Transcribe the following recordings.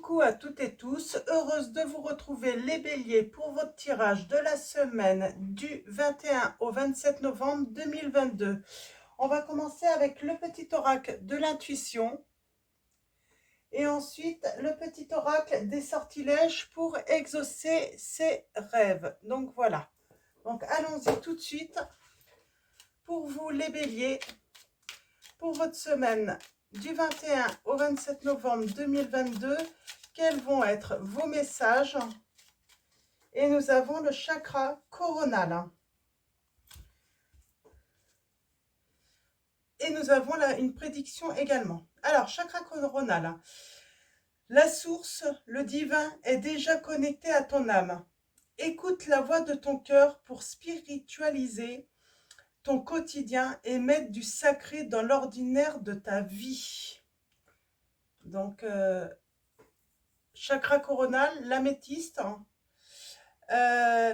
Coucou à toutes et tous, heureuse de vous retrouver les béliers pour votre tirage de la semaine du 21 au 27 novembre 2022. On va commencer avec le petit oracle de l'intuition et ensuite le petit oracle des sortilèges pour exaucer ses rêves. Donc voilà, donc allons-y tout de suite pour vous les béliers pour votre semaine du 21 au 27 novembre 2022. Quels vont être vos messages? Et nous avons le chakra coronal. Et nous avons là une prédiction également. Alors, chakra coronal. La source, le divin, est déjà connecté à ton âme. Écoute la voix de ton cœur pour spiritualiser ton quotidien et mettre du sacré dans l'ordinaire de ta vie. Donc, chakra coronal, l'améthyste.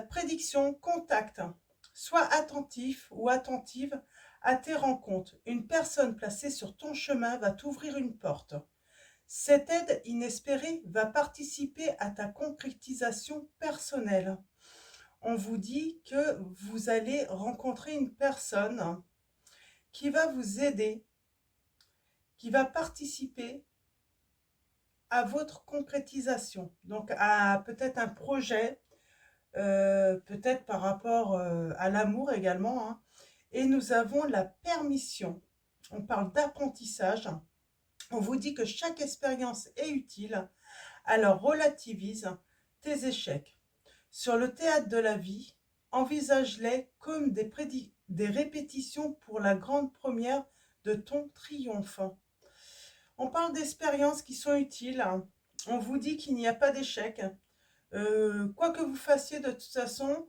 Prédiction, contact. Sois attentif ou attentive à tes rencontres. Une personne placée sur ton chemin va t'ouvrir une porte. Cette aide inespérée va participer à ta concrétisation personnelle. On vous dit que vous allez rencontrer une personne qui va vous aider, qui va participer à votre concrétisation. Donc à peut-être un projet, peut-être par rapport à l'amour également, hein. Et nous avons la permission. On parle d'apprentissage. On vous dit que chaque expérience est utile. Alors relativise tes échecs. Sur le théâtre de la vie, envisage-les comme des répétitions pour la grande première de ton triomphe. On parle d'expériences qui sont utiles. On vous dit qu'il n'y a pas d'échec. Quoi que vous fassiez de toute façon,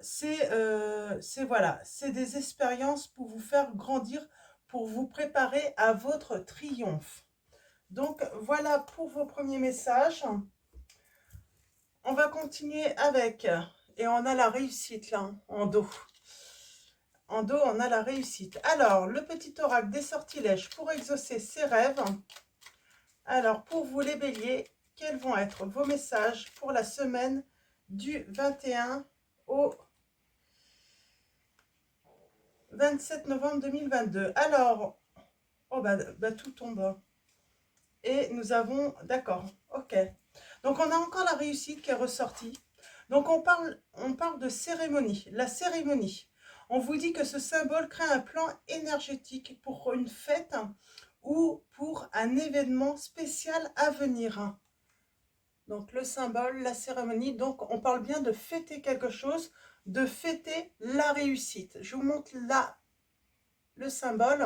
c'est voilà, c'est des expériences pour vous faire grandir, pour vous préparer à votre triomphe. Donc voilà pour vos premiers messages. On va continuer avec, et on a la réussite là, en dos. En dos, on a la réussite. Alors, le petit oracle des sortilèges pour exaucer ses rêves. Alors, pour vous les béliers, quels vont être vos messages pour la semaine du 21 au 27 novembre 2022? Alors, oh bah tout tombe. Et nous avons, d'accord, ok. Donc, on a encore la réussite qui est ressortie. Donc, on parle de cérémonie. La cérémonie. On vous dit que ce symbole crée un plan énergétique pour une fête ou pour un événement spécial à venir. Donc le symbole, la cérémonie, donc on parle bien de fêter quelque chose, de fêter la réussite. Je vous montre là le symbole.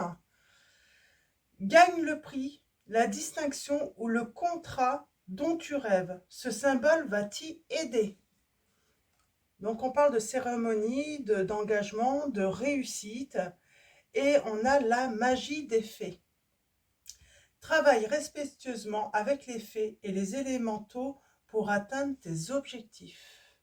Gagne le prix, la distinction ou le contrat dont tu rêves. Ce symbole va t'y aider. Donc on parle de cérémonie, d'engagement, de réussite, et on a la magie des fées. Travaille respectueusement avec les fées et les élémentaux pour atteindre tes objectifs.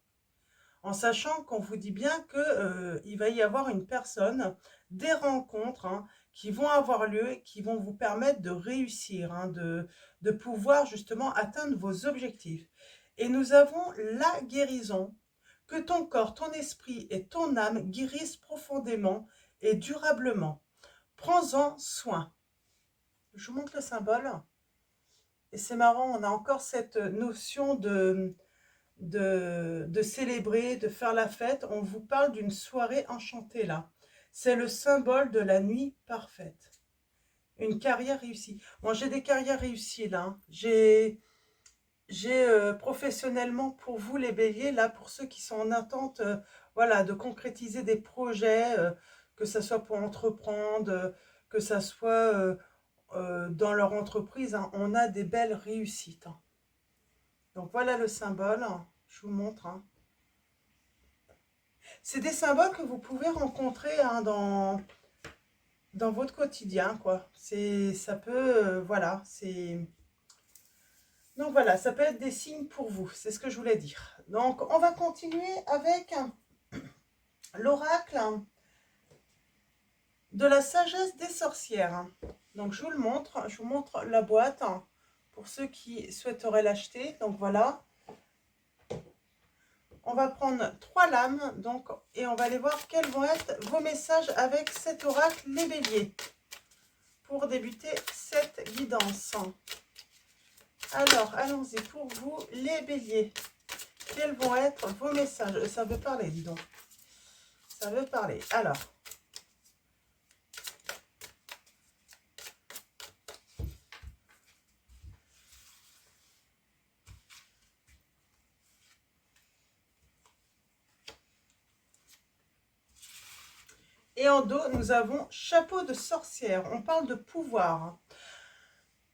En sachant qu'on vous dit bien qu'il va y avoir une personne, des rencontres qui vont avoir lieu et qui vont vous permettre de réussir, de pouvoir justement atteindre vos objectifs. Et nous avons la guérison. Que ton corps, ton esprit et ton âme guérissent profondément et durablement. Prends-en soin. Je vous montre le symbole. Et c'est marrant, on a encore cette notion de célébrer, de faire la fête. On vous parle d'une soirée enchantée là. C'est le symbole de la nuit parfaite. Une carrière réussie. Bon, j'ai des carrières réussies là. J'ai professionnellement pour vous les béliers, là pour ceux qui sont en attente voilà, de concrétiser des projets, que ce soit pour entreprendre, que ce soit dans leur entreprise, on a des belles réussites. Donc voilà le symbole, je vous montre. C'est des symboles que vous pouvez rencontrer dans votre quotidien, quoi. Ça peut, voilà, donc voilà, ça peut être des signes pour vous, c'est ce que je voulais dire. Donc on va continuer avec l'oracle de la sagesse des sorcières. Donc je vous le montre, je vous montre la boîte pour ceux qui souhaiteraient l'acheter. Donc voilà. On va prendre 3 lames donc, et on va aller voir quels vont être vos messages avec cet oracle, les béliers, pour débuter cette guidance. Alors, allons-y pour vous, les béliers. Quels vont être vos messages? Ça veut parler, dis donc. Ça veut parler. Alors. Et en dos, nous avons chapeau de sorcière. On parle de pouvoir.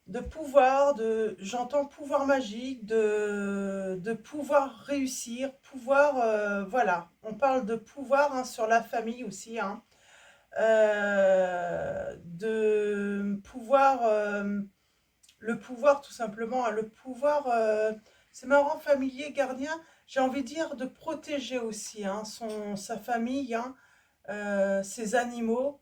De pouvoir, j'entends pouvoir magique, de pouvoir réussir, pouvoir, voilà. On parle de pouvoir hein, sur la famille aussi. Hein. De pouvoir, le pouvoir tout simplement. Hein, le pouvoir, c'est marrant, familier, gardien. J'ai envie de dire de protéger aussi hein, sa famille, hein, ses animaux.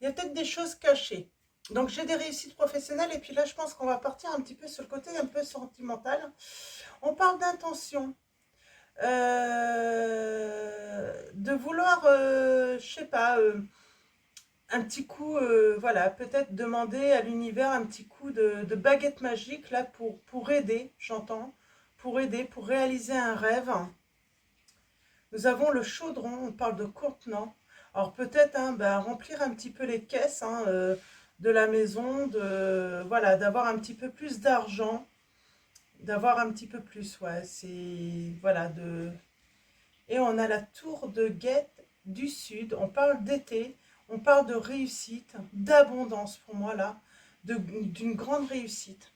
Il y a peut-être des choses cachées. Donc j'ai des réussites professionnelles et puis là je pense qu'on va partir un petit peu sur le côté un peu sentimental. On parle d'intention. De vouloir, je sais pas, un petit coup, voilà, peut-être demander à l'univers un petit coup de baguette magique là pour aider, j'entends, pour aider, pour réaliser un rêve. Nous avons le chaudron, on parle de contenant. Alors peut-être hein, ben, remplir un petit peu les caisses hein, de la maison, voilà, d'avoir un petit peu plus d'argent, d'avoir un petit peu plus, ouais, c'est, voilà, Et on a la tour de Guette du Sud, on parle d'été, on parle de réussite, d'abondance pour moi là, d'une grande réussite,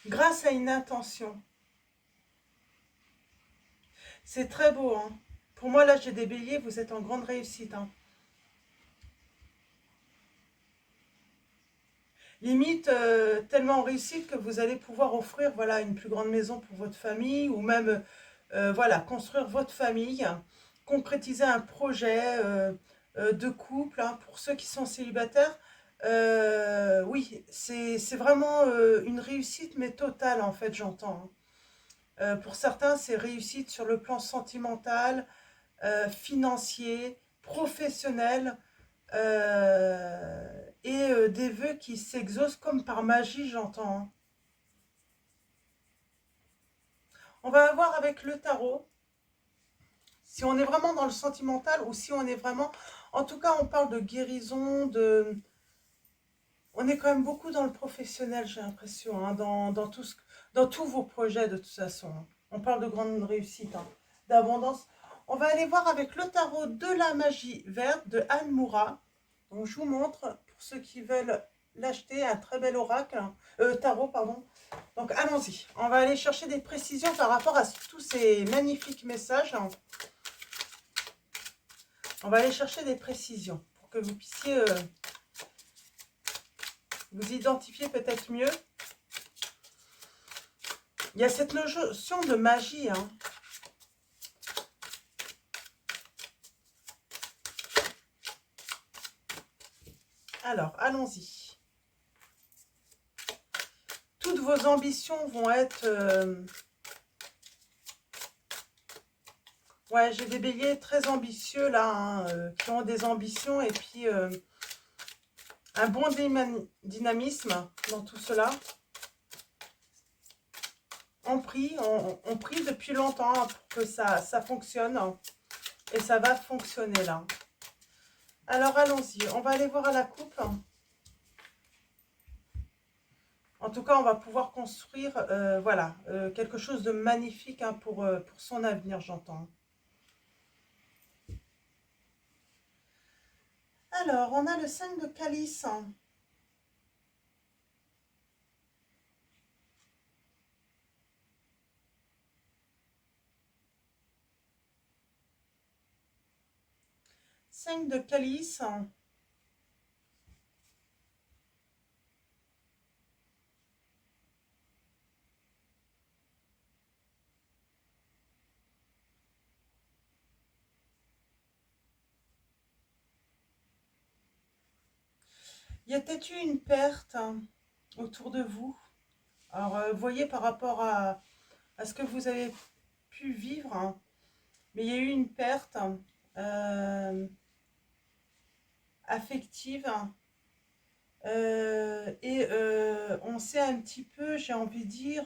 grâce à une intention. C'est très beau, hein. Pour moi là j'ai des béliers, vous êtes en grande réussite, hein. Limite tellement en réussite que vous allez pouvoir offrir voilà, une plus grande maison pour votre famille ou même voilà, construire votre famille, concrétiser un projet de couple hein, pour ceux qui sont célibataires. Oui, c'est vraiment une réussite mais totale en fait j'entends. Hein. Pour certains c'est réussite sur le plan sentimental, financier, professionnel. Des vœux qui s'exaucent comme par magie, j'entends. Hein. On va voir avec le tarot si on est vraiment dans le sentimental ou si on est vraiment... En tout cas, on parle de guérison, de... On est quand même beaucoup dans le professionnel, j'ai l'impression, hein, dans tous vos projets de toute façon. Hein. On parle de grande réussite, hein, d'abondance. On va aller voir avec le tarot de la magie verte de Anne Moura. Donc, je vous montre, pour ceux qui veulent l'acheter, un très bel oracle, tarot, pardon. Donc, allons-y. On va aller chercher des précisions par rapport à tous ces magnifiques messages. On va aller chercher des précisions pour que vous puissiez vous identifier peut-être mieux. Il y a cette notion de magie, hein. Alors, allons-y. Toutes vos ambitions vont être... Ouais, j'ai des béliers très ambitieux, là, hein, qui ont des ambitions et puis un bon dynamisme dans tout cela. On prie depuis longtemps hein, pour que ça fonctionne. Et ça va fonctionner, là. Alors, allons-y. On va aller voir à la coupe. En tout cas, on va pouvoir construire voilà, quelque chose de magnifique hein, pour son avenir, j'entends. Alors, on a le 5 de calice. 5 de calice. y a peut-être eu une perte autour de vous. Alors, voyez par rapport à ce que vous avez pu vivre, mais il y a eu une perte affective. Et on s'est un petit peu, j'ai envie de dire,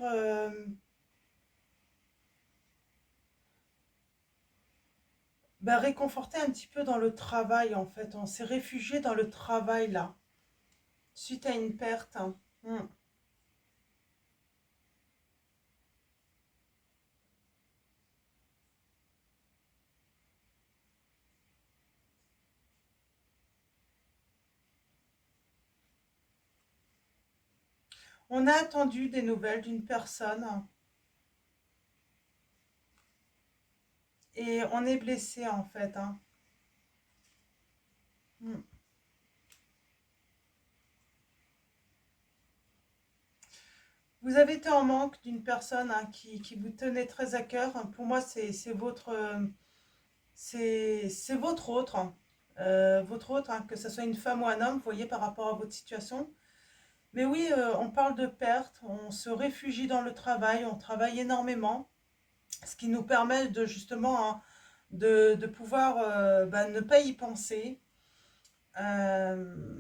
réconforté un petit peu dans le travail en fait. On s'est réfugié dans le travail là, suite à une perte. Hmm. On a attendu des nouvelles d'une personne et on est blessé en fait. Hmm. Vous avez été en manque d'une personne qui vous tenait très à cœur. Pour moi, c'est votre, c'est votre autre. Votre autre, que ce soit une femme ou un homme, vous voyez, par rapport à votre situation. Mais oui, on parle de perte, on se réfugie dans le travail, on travaille énormément, ce qui nous permet de justement de pouvoir ne pas y penser. Euh,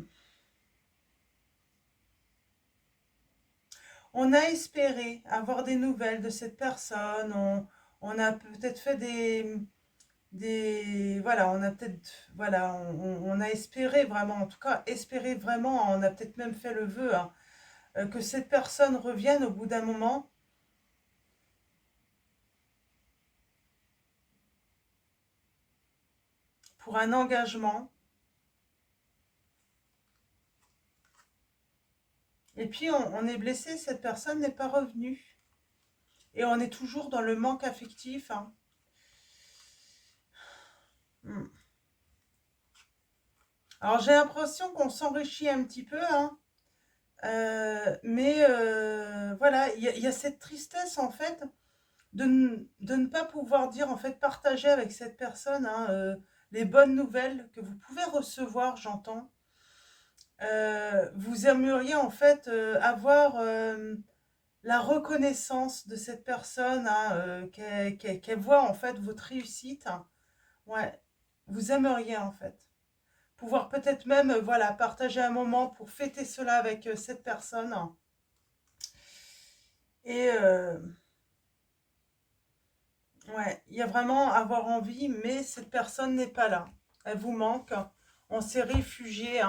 on a espéré avoir des nouvelles de cette personne, on a peut-être fait voilà, on a peut-être, voilà, on a espéré vraiment, en tout cas, espéré vraiment, on a peut-être même fait le vœu, que cette personne revienne au bout d'un moment pour un engagement. Et puis on est blessé, cette personne n'est pas revenue. Et on est toujours dans le manque affectif. Hmm. Alors j'ai l'impression qu'on s'enrichit un petit peu, mais voilà, il y a cette tristesse en fait de ne pas pouvoir dire, en fait, partager avec cette personne les bonnes nouvelles que vous pouvez recevoir, j'entends. Vous aimeriez en fait avoir la reconnaissance de cette personne, qu'elle voit en fait votre réussite. Ouais, vous aimeriez en fait pouvoir peut-être même voilà, partager un moment pour fêter cela avec cette personne. Et ouais, il y a vraiment avoir envie, mais cette personne n'est pas là. Elle vous manque. On s'est réfugié,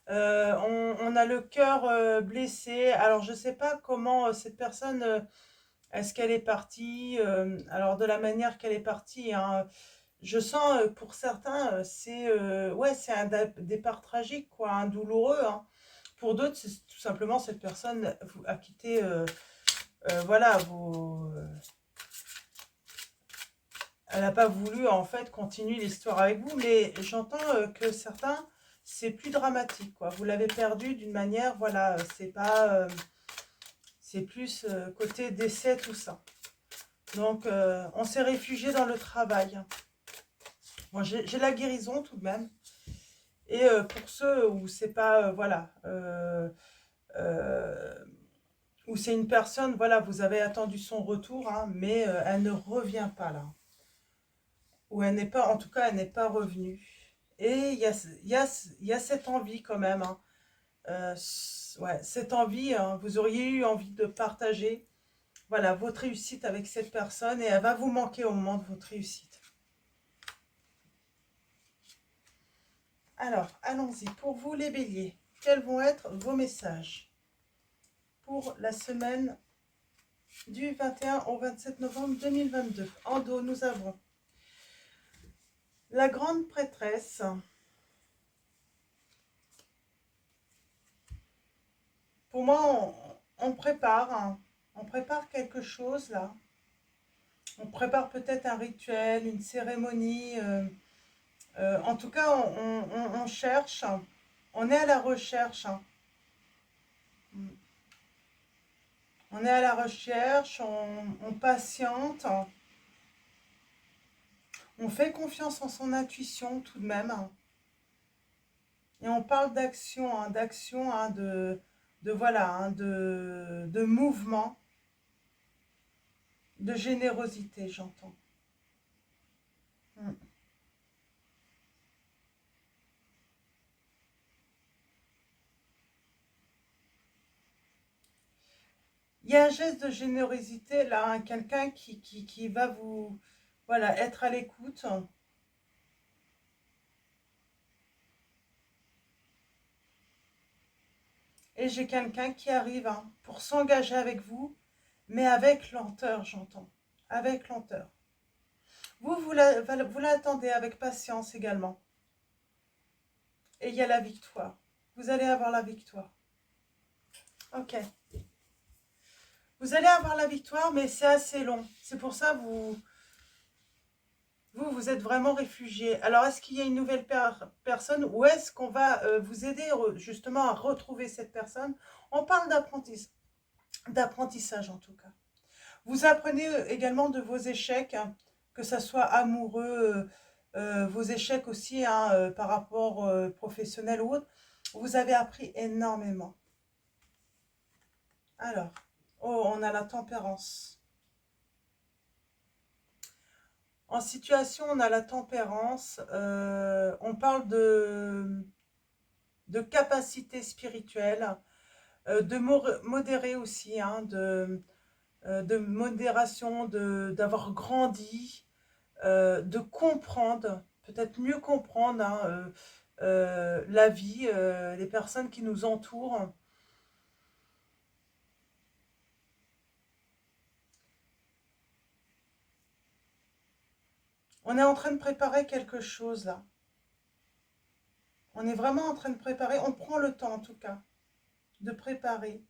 on a le cœur blessé. Alors, je ne sais pas comment cette personne, est-ce qu'elle est partie alors, de la manière qu'elle est partie, je sens pour certains, c'est ouais, c'est un départ tragique, quoi, douloureux. Pour d'autres, c'est tout simplement cette personne a quitté, voilà, elle n'a pas voulu en fait continuer l'histoire avec vous, mais j'entends que certains, c'est plus dramatique, quoi. Vous l'avez perdu d'une manière, voilà, c'est pas, c'est plus côté décès, tout ça. Donc, on s'est réfugié dans le travail. Moi, j'ai la guérison tout de même. Et pour ceux où c'est pas, voilà, euh, où c'est une personne, voilà, vous avez attendu son retour, mais elle ne revient pas là. Ou elle n'est pas, en tout cas, elle n'est pas revenue. Et il y a cette envie quand même, ouais, cette envie, vous auriez eu envie de partager, voilà, votre réussite avec cette personne et elle va vous manquer au moment de votre réussite. Alors, allons-y. Pour vous, les béliers, quels vont être vos messages pour la semaine du 21 au 27 novembre 2022? En dos, nous avons la grande prêtresse. Pour moi, on prépare, on prépare quelque chose là. On prépare peut-être un rituel, une cérémonie. En tout cas, on cherche. On est à la recherche. On est à la recherche, on patiente. On fait confiance en son intuition tout de même. Et on parle d'action, hein, voilà, hein, de mouvement, de générosité, j'entends. Mm. Il y a un geste de générosité là, hein, quelqu'un qui va vous, voilà, être à l'écoute. Et j'ai quelqu'un qui arrive, hein, pour s'engager avec vous, mais avec lenteur, j'entends. Avec lenteur. Vous l'attendez avec patience également. Et il y a la victoire. Vous allez avoir la victoire. Ok. Vous allez avoir la victoire, mais c'est assez long. C'est pour ça que vous êtes vraiment réfugié. Alors, est-ce qu'il y a une nouvelle personne ou est-ce qu'on va vous aider justement à retrouver cette personne? On parle d'apprentissage en tout cas. Vous apprenez également de vos échecs, hein, que ça soit amoureux, vos échecs aussi, hein, par rapport professionnel ou autre. Vous avez appris énormément. Alors, oh, on a la tempérance. En situation, on a la tempérance. On parle de capacité spirituelle, de modérer aussi, hein, de modération, d'avoir grandi, de comprendre, peut-être mieux comprendre, hein, la vie, les personnes qui nous entourent. On est en train de préparer quelque chose là. On est vraiment en train de préparer, on prend le temps en tout cas de préparer.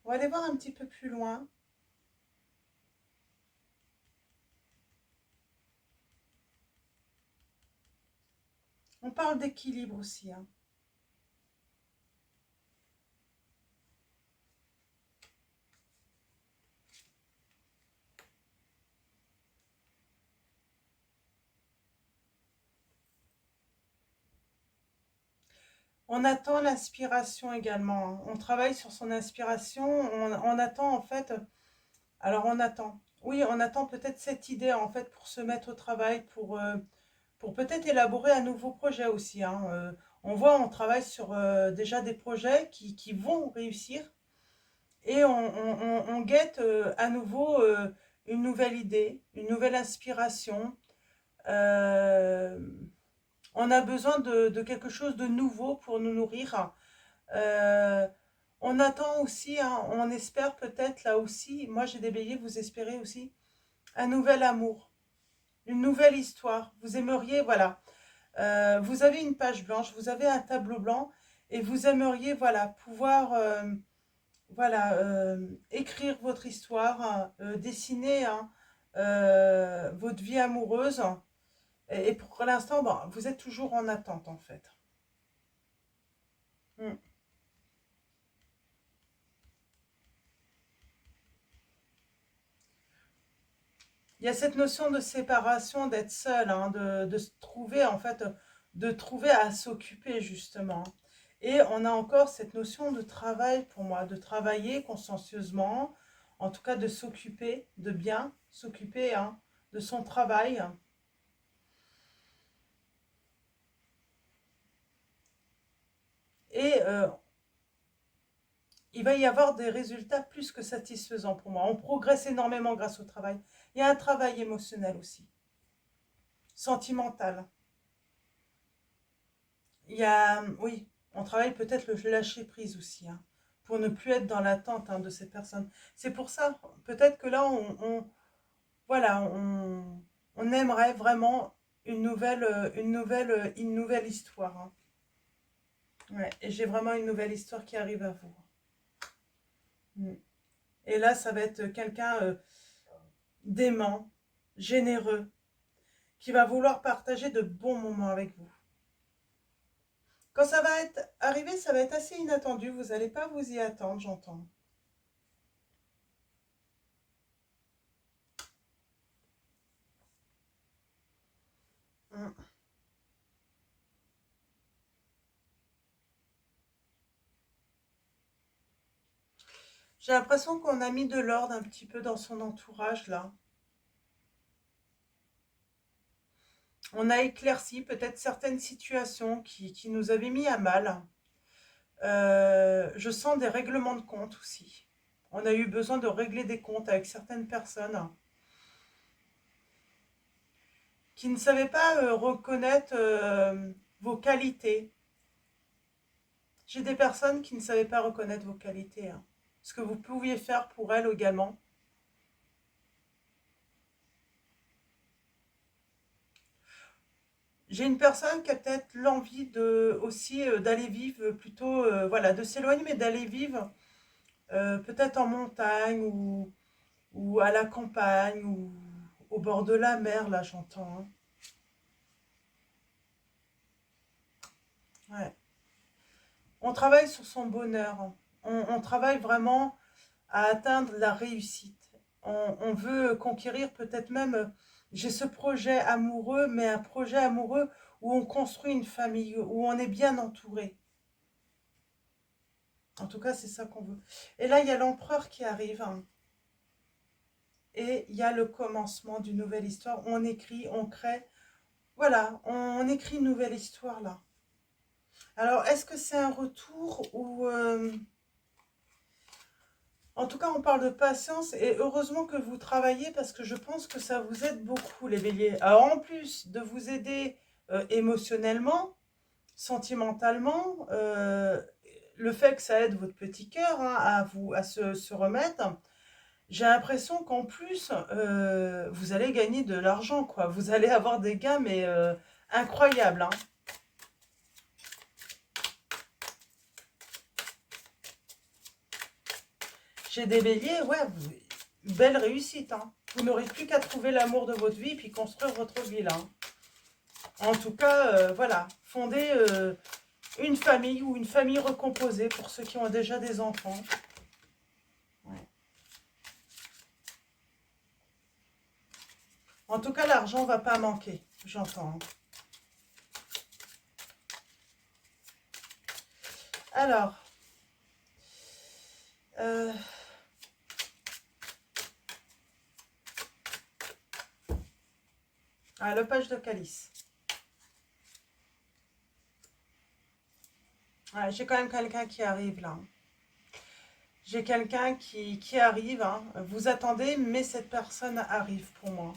On va aller voir un petit peu plus loin. On parle d'équilibre aussi, hein. On attend l'inspiration également, hein. On travaille sur son inspiration. On attend en fait. Alors on attend. Oui, on attend peut-être cette idée en fait pour se mettre au travail, pour peut-être élaborer un nouveau projet aussi, hein. On voit, on travaille sur déjà des projets qui vont réussir et on guette à nouveau une nouvelle idée, une nouvelle inspiration. Euh, on a besoin de quelque chose de nouveau pour nous nourrir. Euh, on attend aussi, hein, on espère peut-être là aussi, moi j'ai des béliers, vous espérez aussi, un nouvel amour, une nouvelle histoire. Vous aimeriez, voilà, vous avez une page blanche, vous avez un tableau blanc et vous aimeriez, voilà, pouvoir, voilà, écrire votre histoire, dessiner, hein, votre vie amoureuse. Et pour l'instant, bon, vous êtes toujours en attente en fait. Mm. Il y a cette notion de séparation, d'être seul, hein, de se trouver, en fait, de trouver à s'occuper, justement. Et on a encore cette notion de travail pour moi, de travailler consciencieusement, en tout cas de s'occuper, de bien s'occuper, hein, de son travail. Et il va y avoir des résultats plus que satisfaisants pour moi. On progresse énormément grâce au travail. Il y a un travail émotionnel aussi, sentimental. Il y a, oui, on travaille peut-être le lâcher prise aussi, hein, pour ne plus être dans l'attente, hein, de cette personne. C'est pour ça, peut-être que là, voilà, on aimerait vraiment une nouvelle histoire, hein. Ouais, et j'ai vraiment une nouvelle histoire qui arrive à vous. Mm. Et là, ça va être quelqu'un d'aimant, généreux, qui va vouloir partager de bons moments avec vous. Quand ça va être arrivé, ça va être assez inattendu. Vous n'allez pas vous y attendre, j'entends. Mm. J'ai l'impression qu'on a mis de l'ordre un petit peu dans son entourage, là. On a éclairci peut-être certaines situations qui nous avaient mis à mal. Je sens des règlements de compte aussi. On a eu besoin de régler des comptes avec certaines personnes qui ne savaient pas reconnaître vos qualités. J'ai des personnes qui ne savaient pas reconnaître vos qualités, hein. Ce que vous pouviez faire pour elles également. J'ai une personne qui a peut-être l'envie de aussi d'aller vivre plutôt, voilà, de s'éloigner, mais d'aller vivre peut-être en montagne ou à la campagne ou au bord de la mer, là j'entends, hein. Ouais. On travaille sur son bonheur, hein. On travaille vraiment à atteindre la réussite. On veut conquérir peut-être même, j'ai ce projet amoureux, mais un projet amoureux où on construit une famille, où on est bien entouré. En tout cas, c'est ça qu'on veut. Et là, il y a l'empereur qui arrive, hein. Et il y a le commencement d'une nouvelle histoire. On écrit, on crée. Voilà, on écrit une nouvelle histoire là. Alors, est-ce que c'est un retour ou... En tout cas, on parle de patience et heureusement que vous travaillez parce que je pense que ça vous aide beaucoup, les béliers. Alors, en plus de vous aider émotionnellement, sentimentalement, le fait que ça aide votre petit cœur, hein, à se remettre, j'ai l'impression qu'en plus, vous allez gagner de l'argent, quoi. Vous allez avoir des gains, mais incroyables, hein. Chez des béliers, ouais, belle réussite, hein. Vous n'aurez plus qu'à trouver l'amour de votre vie et puis construire votre vie, là, hein. En tout cas, voilà, fonder une famille ou une famille recomposée pour ceux qui ont déjà des enfants. Ouais. En tout cas, l'argent va pas manquer, j'entends, hein. Alors, euh, le page de calice. Ouais, j'ai quand même quelqu'un qui arrive là. J'ai quelqu'un qui arrive, hein. Vous attendez, mais cette personne arrive pour moi.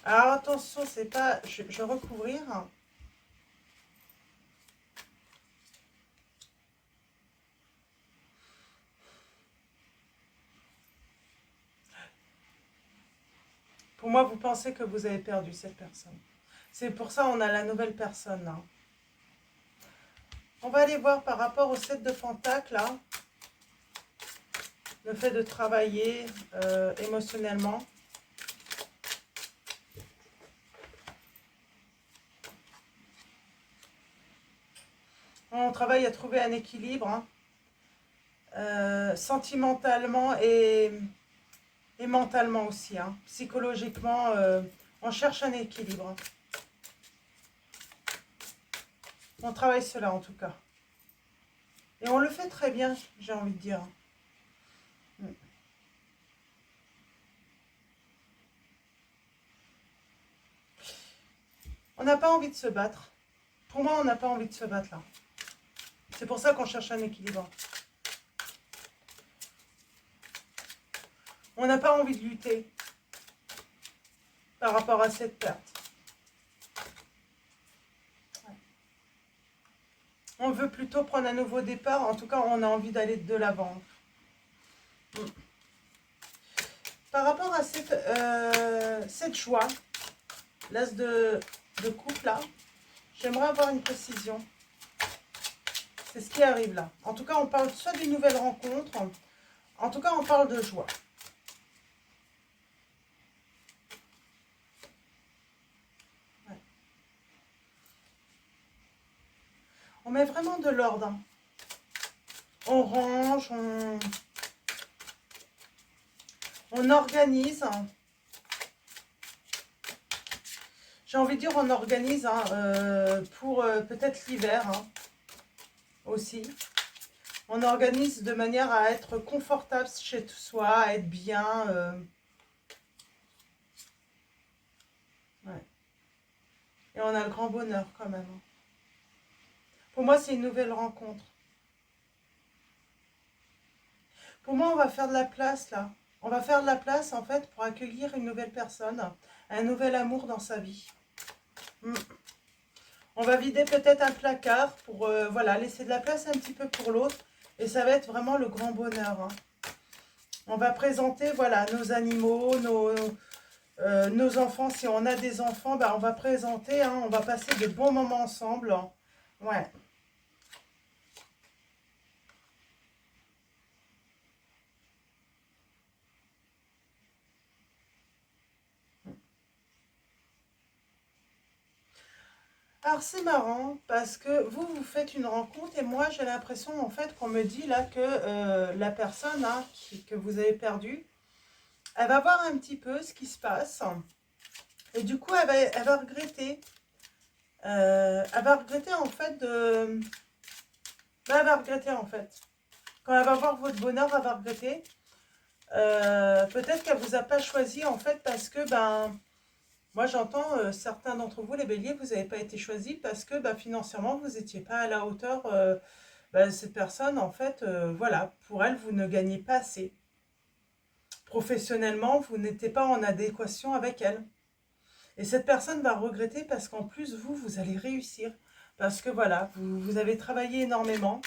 Alors attention, c'est pas... Je vais recouvrir. Pour moi, vous pensez que vous avez perdu cette personne. C'est pour ça qu'on a la nouvelle personne là. On va aller voir par rapport au 7 de Pentacle là. Le fait de travailler émotionnellement. On travaille à trouver un équilibre, hein, sentimentalement et mentalement aussi, hein. Psychologiquement, on cherche un équilibre. On travaille cela en tout cas. Et on le fait très bien, j'ai envie de dire. On n'a pas envie de se battre. Pour moi, on n'a pas envie de se battre là. C'est pour ça qu'on cherche un équilibre. On n'a pas envie de lutter par rapport à cette perte. Ouais. On veut plutôt prendre un nouveau départ. En tout cas, on a envie d'aller de l'avant. Par rapport à cette joie, l'as de coupe là, j'aimerais avoir une précision. C'est ce qui arrive là. En tout cas, on parle soit d'une nouvelle rencontre. En tout cas, on parle de joie. Ouais. On met vraiment de l'ordre, hein. On range, on organise. J'ai envie de dire on organise, hein, pour peut-être l'hiver, hein. aussi. On organise de manière à être confortable chez soi, à être bien. Ouais. Et on a le grand bonheur quand même. Pour moi, c'est une nouvelle rencontre. Pour moi, on va faire de la place là. On va faire de la place en fait pour accueillir une nouvelle personne, un nouvel amour dans sa vie. On va vider peut-être un placard pour voilà, laisser de la place un petit peu pour l'autre. Et ça va être vraiment le grand bonheur. Hein. On va présenter voilà, nos animaux, nos enfants. Si on a des enfants, bah, on va présenter, hein, on va passer de bons moments ensemble. Ouais. Alors c'est marrant parce que vous faites une rencontre et moi j'ai l'impression en fait qu'on me dit là que la personne hein, que vous avez perdue, elle va voir un petit peu ce qui se passe et du coup elle va regretter. Elle va regretter en fait de... Ben, elle va regretter en fait. Quand elle va voir votre bonheur, elle va regretter. Peut-être qu'elle vous a pas choisi en fait parce que ben... Moi, j'entends certains d'entre vous, les béliers, vous n'avez pas été choisis parce que bah, financièrement, vous n'étiez pas à la hauteur de cette personne. En fait, voilà, pour elle, vous ne gagnez pas assez. Professionnellement, vous n'étiez pas en adéquation avec elle. Et cette personne va regretter parce qu'en plus, vous allez réussir. Parce que voilà, vous avez travaillé énormément.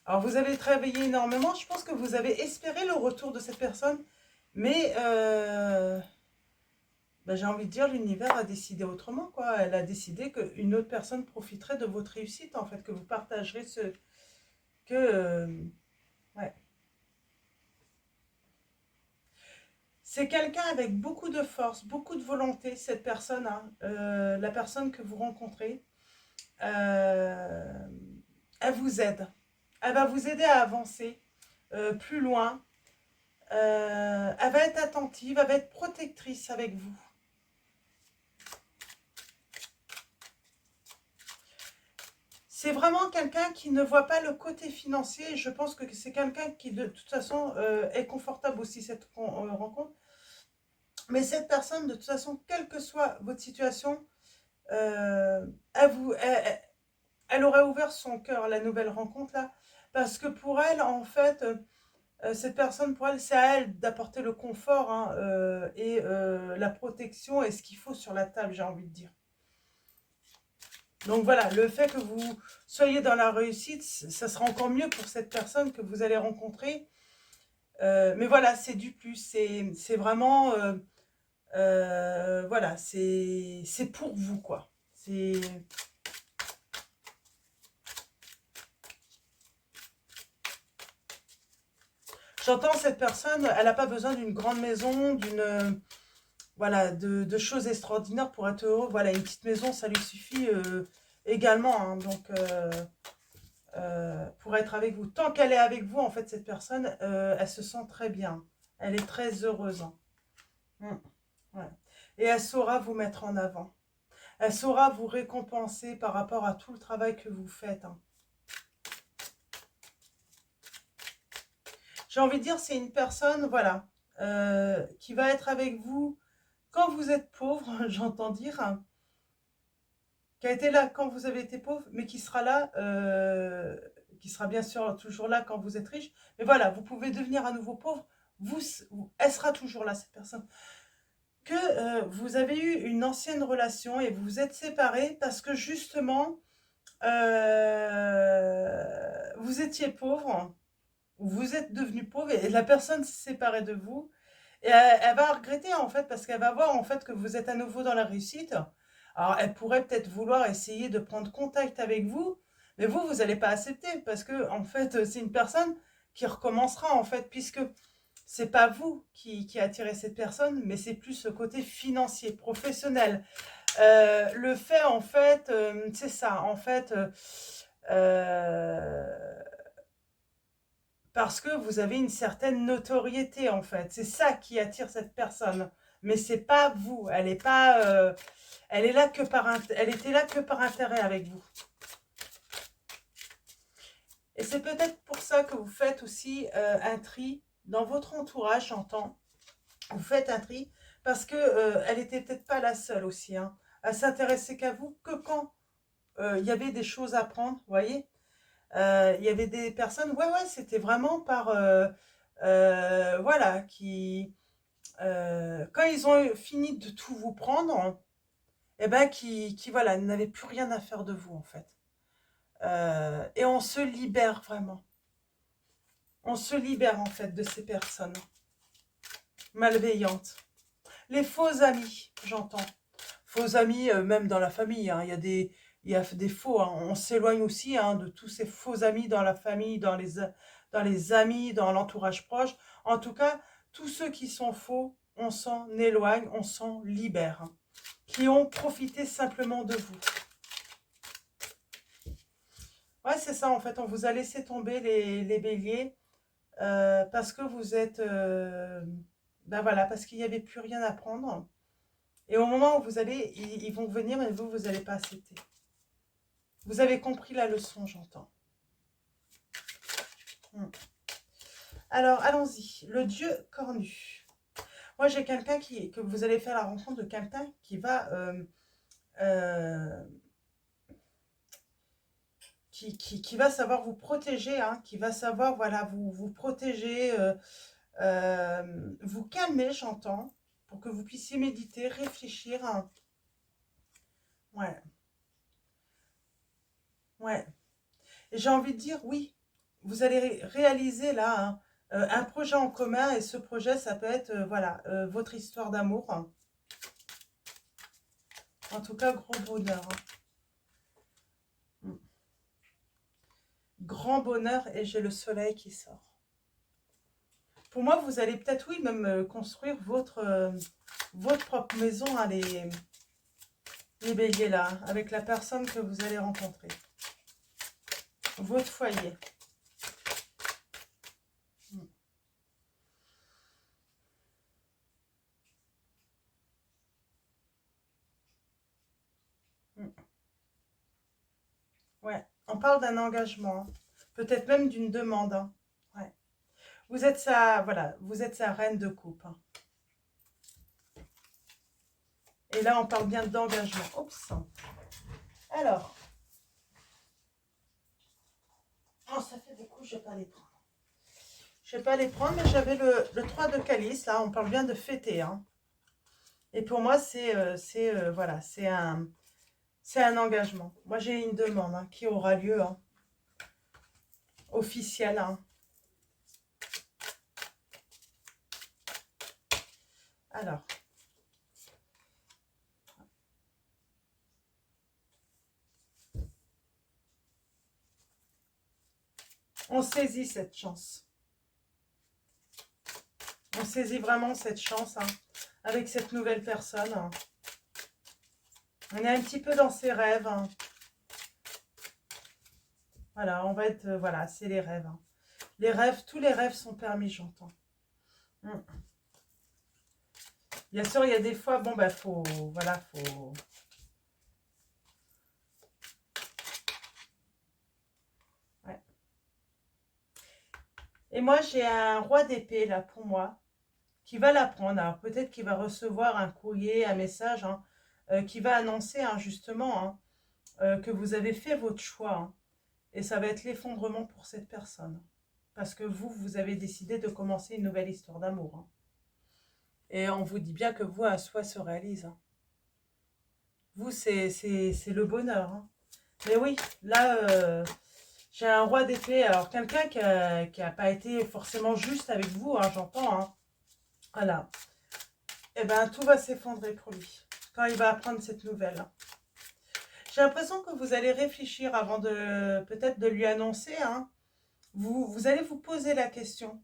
Alors, vous avez travaillé énormément. Je pense que vous avez espéré le retour de cette personne. Mais... ben, j'ai envie de dire, l'univers a décidé autrement, quoi. Elle a décidé qu'une autre personne profiterait de votre réussite, en fait, que vous partagerez ce... que... ouais. C'est quelqu'un avec beaucoup de force, beaucoup de volonté, cette personne, hein, la personne que vous rencontrez. Euh, Elle vous aide. Elle va vous aider à avancer plus loin. Elle va être attentive, elle va être protectrice avec vous. C'est vraiment quelqu'un qui ne voit pas le côté financier. Je pense que c'est quelqu'un qui, de toute façon, est confortable aussi, cette rencontre. Mais cette personne, de toute façon, quelle que soit votre situation, elle, elle aurait ouvert son cœur à la nouvelle rencontre, là. Parce que pour elle, en fait, cette personne, pour elle, c'est à elle d'apporter le confort hein, et la protection et ce qu'il faut sur la table, j'ai envie de dire. Donc voilà, le fait que vous soyez dans la réussite, ça sera encore mieux pour cette personne que vous allez rencontrer. Mais voilà, c'est du plus, c'est vraiment, voilà, c'est pour vous, quoi. J'entends cette personne, elle n'a pas besoin d'une grande maison, d'une... voilà, de choses extraordinaires pour être heureux. Voilà, une petite maison, ça lui suffit également. Hein, donc... pour être avec vous. Tant qu'elle est avec vous, en fait, cette personne, elle se sent très bien. Elle est très heureuse. Hein. Ouais. Et elle saura vous mettre en avant. Elle saura vous récompenser par rapport à tout le travail que vous faites. Hein. J'ai envie de dire, c'est une personne, voilà, qui va être avec vous quand vous êtes pauvre, j'entends dire, hein, qui a été là quand vous avez été pauvre, mais qui sera là, qui sera bien sûr toujours là quand vous êtes riche. Mais voilà, vous pouvez devenir à nouveau pauvre, elle sera toujours là, cette personne. Que vous avez eu une ancienne relation et vous vous êtes séparés parce que justement, vous étiez pauvre, ou vous êtes devenu pauvre et la personne s'est séparée de vous. Et elle va regretter en fait parce qu'elle va voir en fait que vous êtes à nouveau dans la réussite. Alors elle pourrait peut-être vouloir essayer de prendre contact avec vous, mais vous n'allez pas accepter parce que en fait c'est une personne qui recommencera en fait puisque c'est pas vous qui attirez cette personne, mais c'est plus ce côté financier, professionnel. Le fait en fait, c'est ça en fait. Parce que vous avez une certaine notoriété en fait. C'est ça qui attire cette personne. Mais c'est pas vous. Elle est pas. Elle est là que par elle était là que par intérêt avec vous. Et c'est peut-être pour ça que vous faites aussi un tri dans votre entourage, j'entends. Vous faites un tri parce que elle était peut-être pas la seule aussi, hein, à s'intéresser qu'à vous, que quand il y avait des choses à prendre, vous voyez. Il y avait des personnes, ouais, c'était vraiment par, voilà, quand ils ont fini de tout vous prendre, eh ben, voilà, n'avaient plus rien à faire de vous, en fait. Et on se libère vraiment. On se libère, en fait, de ces personnes malveillantes. Les faux amis, j'entends. Faux amis, même dans la famille, hein, il y a des faux, hein. On s'éloigne aussi, hein, de tous ces faux amis dans la famille, dans les amis, dans l'entourage proche. En tout cas, tous ceux qui sont faux, on s'en éloigne, on s'en libère, hein, qui ont profité simplement de vous. Ouais, c'est ça, en fait, on vous a laissé tomber les béliers parce que vous êtes... ben voilà, parce qu'il n'y avait plus rien à prendre. Et au moment où vous allez, ils vont venir, mais vous n'allez pas accepter. Vous avez compris la leçon, j'entends. Alors, allons-y. Le dieu cornu. Moi, j'ai quelqu'un que vous allez faire la rencontre de quelqu'un qui va... qui va savoir vous protéger, hein, qui va savoir, voilà, vous protéger, vous calmer, j'entends, pour que vous puissiez méditer, réfléchir, hein. Ouais, ouais. Et j'ai envie de dire, oui, vous allez réaliser là, hein, un projet en commun, et ce projet, ça peut être, voilà, votre histoire d'amour, hein. En tout cas, gros bonheur, hein. Grand bonheur, et j'ai le soleil qui sort. Pour moi, vous allez peut-être, oui, même construire votre propre maison, hein, les béliers là, avec la personne que vous allez rencontrer. Votre foyer. Ouais, on parle d'un engagement, hein. Peut-être même d'une demande, hein. Ouais. Vous êtes voilà, vous êtes sa reine de coupe, hein. Et là, on parle bien d'engagement. Oups. Alors, oh, ça fait des coups, je ne vais pas les prendre. Je ne vais pas les prendre, mais j'avais le 3 de calice, là, on parle bien de fêter, hein. Et pour moi, voilà, c'est un engagement. Moi, j'ai une demande, hein, qui aura lieu, hein, officielle, hein. Alors, on saisit cette chance. On saisit vraiment cette chance, hein, avec cette nouvelle personne, hein. On est un petit peu dans ses rêves, hein. Voilà, on va être... voilà, c'est les rêves, hein. Les rêves, tous les rêves sont permis, j'entends. Bien sûr, il y a des fois, bon, ben, faut... Voilà, faut... Ouais. Et moi, j'ai un roi d'épée, là, pour moi, qui va la prendre. Alors, peut-être qu'il va recevoir un courrier, un message, hein, qui va annoncer, hein, justement, hein, que vous avez fait votre choix, hein. Et ça va être l'effondrement pour cette personne. Parce que vous avez décidé de commencer une nouvelle histoire d'amour, hein. Et on vous dit bien que vous, un souhait se réalise, hein. Vous, c'est le bonheur, hein. Mais oui, là, j'ai un roi d'épée. Alors, quelqu'un qui a pas été forcément juste avec vous, hein, j'entends, hein. Voilà. Eh bien, tout va s'effondrer pour lui, quand il va apprendre cette nouvelle, hein. J'ai l'impression que vous allez réfléchir avant de peut-être de lui annoncer, hein. Vous allez vous poser la question.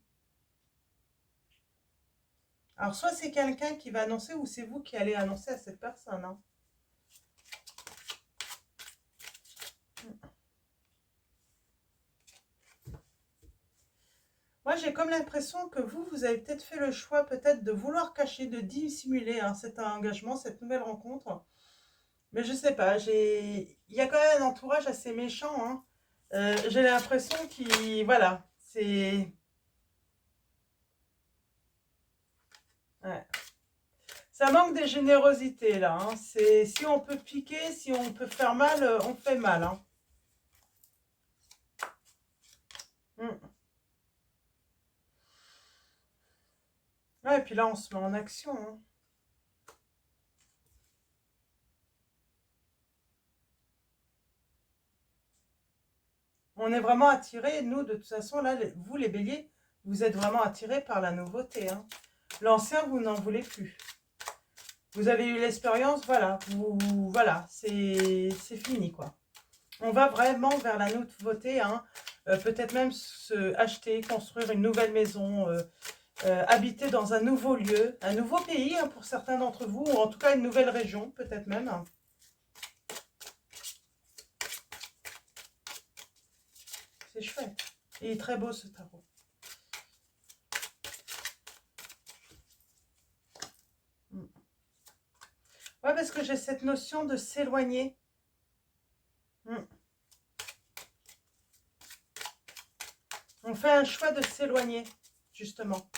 Alors, soit c'est quelqu'un qui va annoncer, ou c'est vous qui allez annoncer à cette personne, hein. Moi, j'ai comme l'impression que vous avez peut-être fait le choix peut-être de vouloir cacher, de dissimuler, hein, cet engagement, cette nouvelle rencontre. Mais je sais pas, il y a quand même un entourage assez méchant, hein, J'ai l'impression qu'il... Voilà, c'est... Ouais. Ça manque de générosité, là. Hein. Si on peut piquer, si on peut faire mal, on fait mal. Hein. Mm. Ouais, et puis là, on se met en action. Hein. On est vraiment attirés, nous, de toute façon, là, vous, les béliers, vous êtes vraiment attirés par la nouveauté. Hein. L'ancien, vous n'en voulez plus. Vous avez eu l'expérience, voilà, voilà, c'est fini, quoi. On va vraiment vers la nouveauté, hein. Peut-être même acheter, construire une nouvelle maison, habiter dans un nouveau lieu, un nouveau pays, hein, pour certains d'entre vous, ou en tout cas une nouvelle région, peut-être même. Hein. C'est chouette. Il est très beau, ce tarot. Ouais, parce que j'ai cette notion de s'éloigner. On fait un choix de s'éloigner, justement.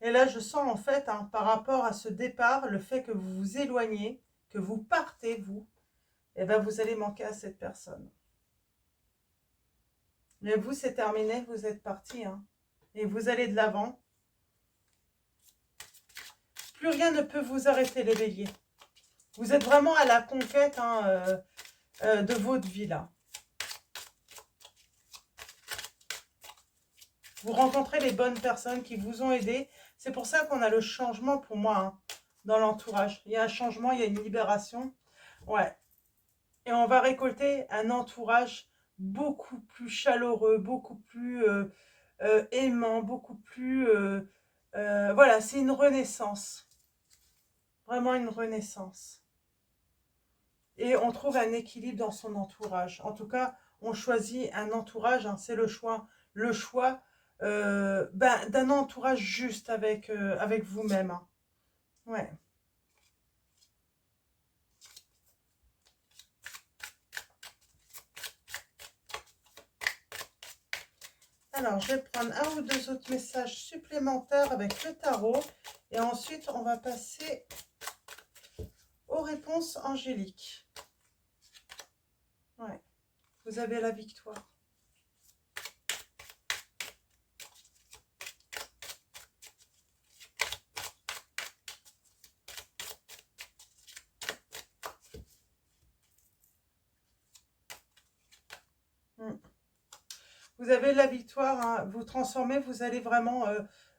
Et là, je sens en fait, hein, par rapport à ce départ, le fait que vous vous éloignez, que vous partez, vous, et ben vous allez manquer à cette personne. Mais vous, c'est terminé, vous êtes parti, hein, et vous allez de l'avant. Plus rien ne peut vous arrêter, les béliers. Vous êtes vraiment à la conquête, hein, de votre vie, là. Vous rencontrez les bonnes personnes qui vous ont aidé. C'est pour ça qu'on a le changement, pour moi, hein, dans l'entourage. Il y a un changement, il y a une libération. Ouais. Et on va récolter un entourage beaucoup plus chaleureux, beaucoup plus aimant, beaucoup plus... voilà, c'est une renaissance. Vraiment une renaissance. Et on trouve un équilibre dans son entourage. En tout cas, on choisit un entourage, hein, c'est le choix. Le choix d'un entourage juste avec vous-même. Hein. Ouais. Alors, je vais prendre un ou deux autres messages supplémentaires avec le tarot. Et ensuite, on va passer aux réponses angéliques. Ouais. Vous avez la victoire. Vous avez la victoire, hein, vous transformez, vous allez vraiment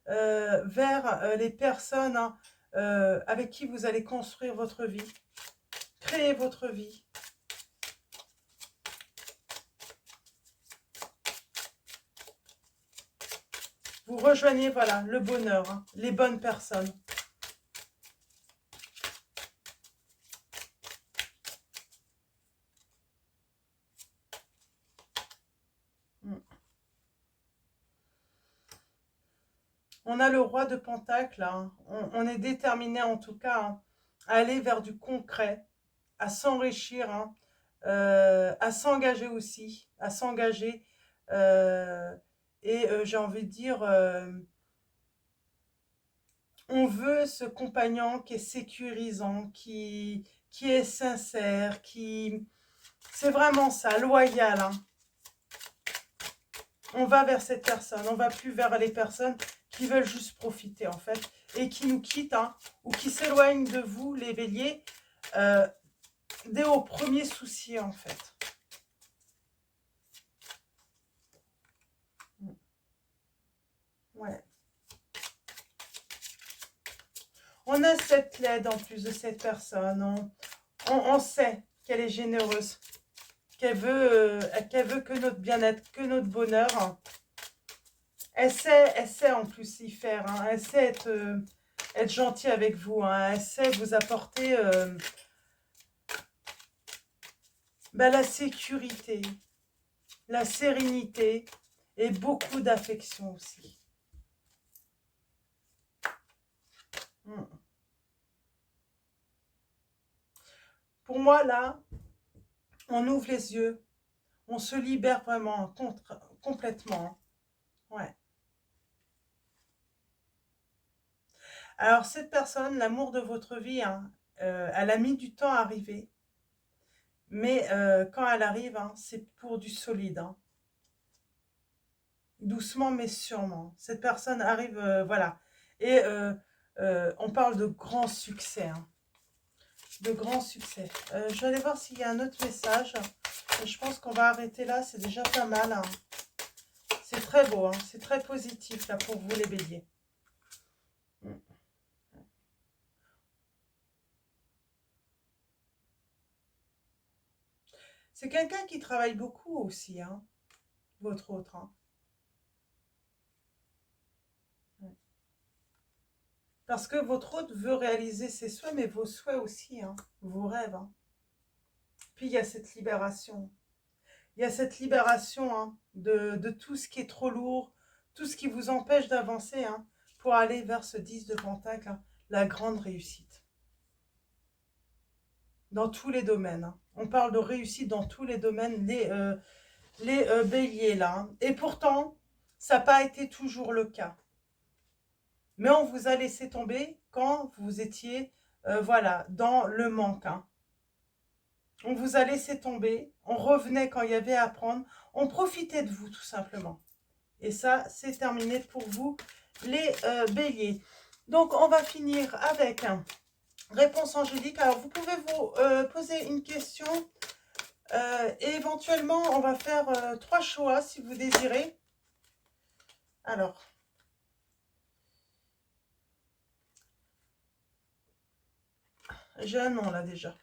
vers les personnes, hein, avec qui vous allez construire votre vie, créer votre vie. Vous rejoignez, voilà, le bonheur, hein, les bonnes personnes. On a le roi de Pentacle, hein. On est déterminé en tout cas, hein, à aller vers du concret, à s'enrichir, hein, à s'engager aussi, à s'engager. J'ai envie de dire, on veut ce compagnon qui est sécurisant, qui est sincère, qui... C'est vraiment ça, loyal. Hein. On va vers cette personne, on va plus vers les personnes qui veulent juste profiter en fait et qui nous quittent, hein, ou qui s'éloignent de vous, les béliers, dès au premier souci en fait. Ouais. On a cette aide en plus de cette personne. On sait qu'elle est généreuse, qu'elle veut que notre bien-être, que notre bonheur. Hein. Elle sait en plus y faire. Hein. Elle sait être gentille avec vous. Hein. Elle sait vous apporter la sécurité, la sérénité et beaucoup d'affection aussi. Mm. Pour moi, là, on ouvre les yeux. On se libère vraiment complètement. Ouais. Alors, cette personne, l'amour de votre vie, hein, elle a mis du temps à arriver. Mais quand elle arrive, hein, c'est pour du solide. Hein. Doucement mais sûrement. Cette personne arrive, voilà. Et on parle de grand succès. Hein. De grand succès. Je vais aller voir s'il y a un autre message. Je pense qu'on va arrêter là, c'est déjà pas mal. Hein. C'est très beau, hein. C'est très positif là pour vous les béliers. C'est quelqu'un qui travaille beaucoup aussi, hein, votre autre. Hein. Parce que votre autre veut réaliser ses souhaits, mais vos souhaits aussi, hein, vos rêves. Hein. Puis il y a cette libération. Il y a cette libération hein, de tout ce qui est trop lourd, tout ce qui vous empêche d'avancer hein, pour aller vers ce 10 de Pentacle, hein, la grande réussite. Dans tous les domaines. Hein. On parle de réussite dans tous les domaines, les béliers là. Hein. Et pourtant, ça n'a pas été toujours le cas. Mais on vous a laissé tomber quand vous étiez voilà, dans le manque. Hein. On vous a laissé tomber, on revenait quand il y avait à apprendre, on profitait de vous tout simplement. Et ça, c'est terminé pour vous, les béliers. Donc, on va finir avec réponse angélique. Alors, vous pouvez vous poser une question. Et éventuellement, on va faire 3 choix si vous désirez. Alors, j'ai un nom là déjà.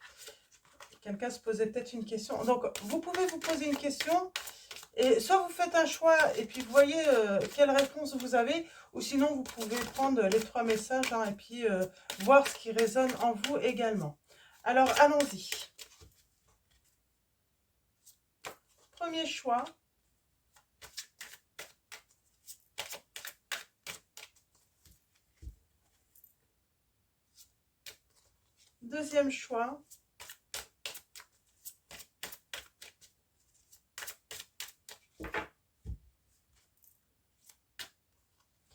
Quelqu'un se posait peut-être une question. Donc, vous pouvez vous poser une question. Et soit vous faites un choix et puis vous voyez quelle réponse vous avez, ou sinon vous pouvez prendre les 3 messages hein, et puis voir ce qui résonne en vous également. Alors, allons-y. Premier choix. Deuxième choix.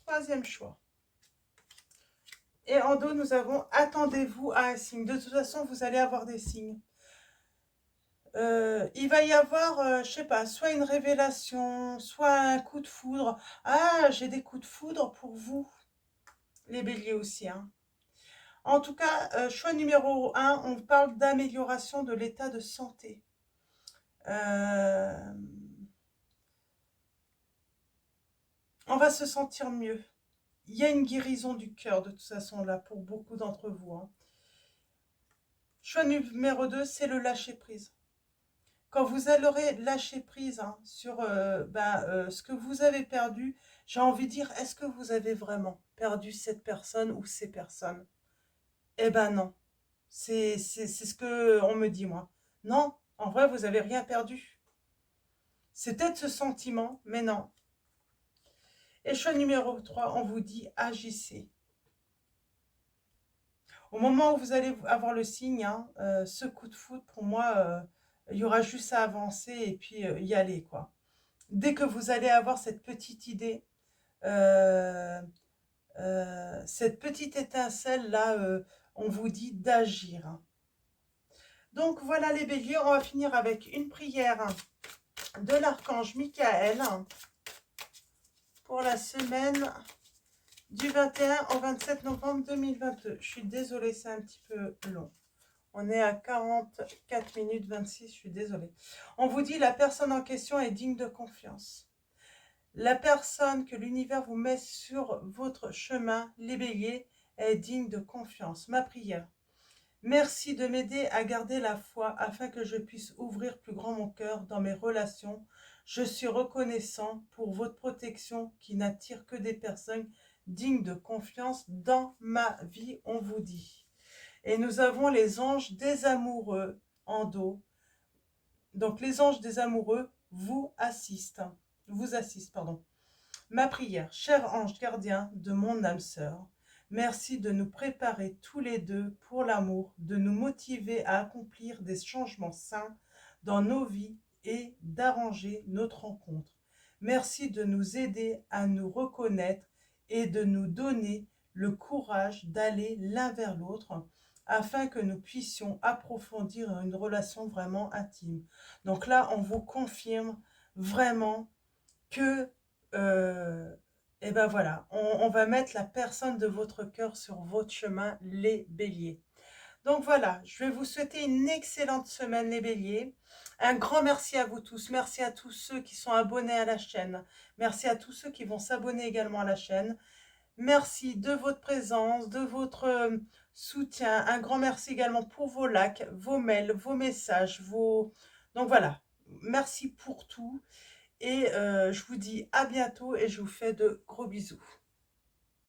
Troisième choix. Et en dos, nous avons « Attendez-vous à un signe ». De toute façon, vous allez avoir des signes. Il va y avoir, je sais pas, soit une révélation, soit un coup de foudre. Ah, j'ai des coups de foudre pour vous, les béliers aussi. Hein. En tout cas, choix numéro 1, on parle d'amélioration de l'état de santé. On va se sentir mieux. Il y a une guérison du cœur de toute façon là pour beaucoup d'entre vous. Hein. Choix numéro 2, c'est le lâcher-prise. Quand vous aurez lâché prise hein, sur ce que vous avez perdu, j'ai envie de dire, est-ce que vous avez vraiment perdu cette personne ou ces personnes? Eh ben non, c'est ce qu'on me dit moi. Non, en vrai, vous n'avez rien perdu. C'est peut-être ce sentiment, mais non. Et choix numéro 3, on vous dit agissez. Au moment où vous allez avoir le signe, hein, ce coup de foudre, pour moi, il y aura juste à avancer et puis y aller, quoi. Dès que vous allez avoir cette petite idée, cette petite étincelle-là, on vous dit d'agir. Donc voilà les béliers, on va finir avec une prière de l'archange Michael pour la semaine du 21 au 27 novembre 2022. Je suis désolée, c'est un petit peu long. On est à 44 minutes 26, je suis désolée. On vous dit la personne en question est digne de confiance. La personne que l'univers vous met sur votre chemin, les béliers, est digne de confiance. Ma prière. Merci de m'aider à garder la foi afin que je puisse ouvrir plus grand mon cœur dans mes relations. Je suis reconnaissant pour votre protection qui n'attire que des personnes dignes de confiance dans ma vie, on vous dit. Et nous avons les anges des amoureux en dos. Donc les anges des amoureux vous assistent. Ma prière, cher ange gardien de mon âme sœur, Merci de nous préparer tous les deux pour l'amour, de nous motiver à accomplir des changements sains dans nos vies et d'arranger notre rencontre. Merci de nous aider à nous reconnaître et de nous donner le courage d'aller l'un vers l'autre afin que nous puissions approfondir une relation vraiment intime. Donc là, on vous confirme vraiment que, et ben voilà, on va mettre la personne de votre cœur sur votre chemin, les béliers. Donc voilà, je vais vous souhaiter une excellente semaine, les béliers. Un grand merci à vous tous. Merci à tous ceux qui sont abonnés à la chaîne. Merci à tous ceux qui vont s'abonner également à la chaîne. Merci de votre présence, de votre soutien. Un grand merci également pour vos likes, vos mails, vos messages, vos... Donc voilà, merci pour tout. Et je vous dis à bientôt et je vous fais de gros bisous.